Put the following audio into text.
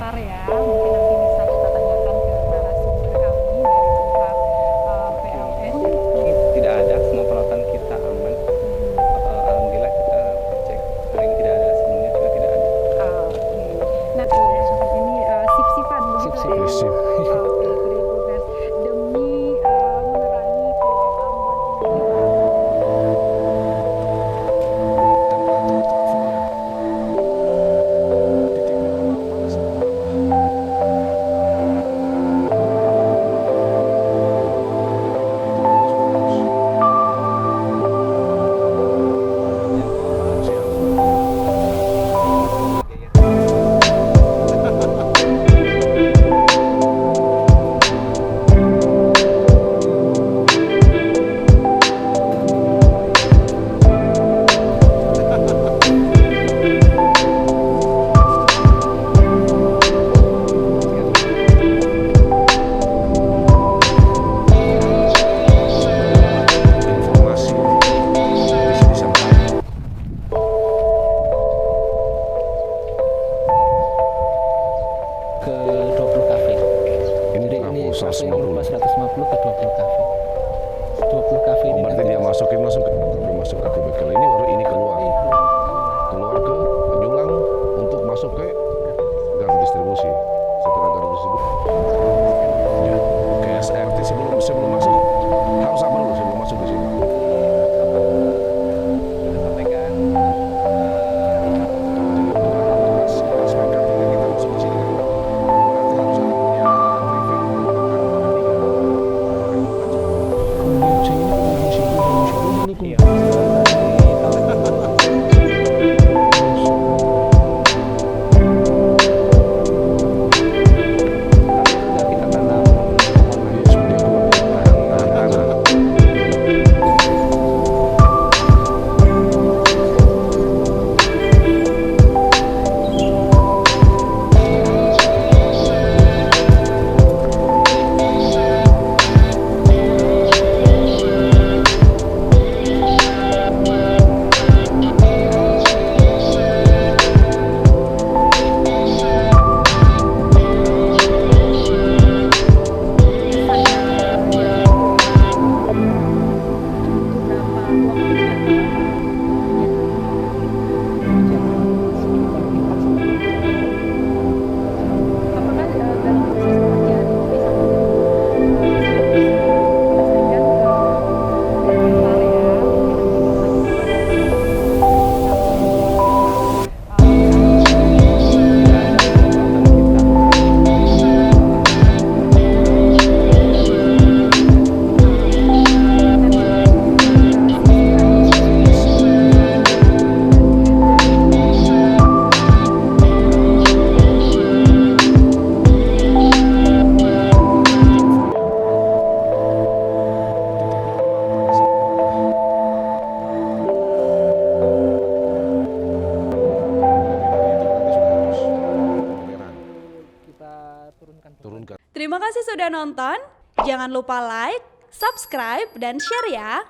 sebentar ya. Mungkin nanti bisa kita tanyakan ke narasumber kami dari pihak PLN. Tidak ada, semua peralatan kita aman. Alhamdulillah kita cek hari ini tidak ada, sebelumnya juga tidak ada. Oke. Nah, ini sip-sipan begitu ya. Sip. Oke, Tribuners. Demi menerangi Pulau Ambon ini. Informasi bisa disampaikan Ke 20 kafe. ini Jadi kenapa ini kafe 150? yang berupa 150 ke 20 kafe. 20 kafe Oh, ini berarti nanti dia masukin langsung ke kalau ini baru ini keluar ke Julang untuk masuk ke gardu distribusi. Setelah gardu distribusi ya, ke SRT sebelum masuk harus apa dulu sebelum masuk di sini? kita sampaikan Aspek ketika kita masuk di sini kan berarti harus ada punya iya, sudah kita tanam pohon mangrove. Apakah dalam proses pengerjaan itu bisa menyelesaikan bentar ya, Kita turunkan. Terima kasih sudah nonton. Jangan lupa like, subscribe, dan share ya.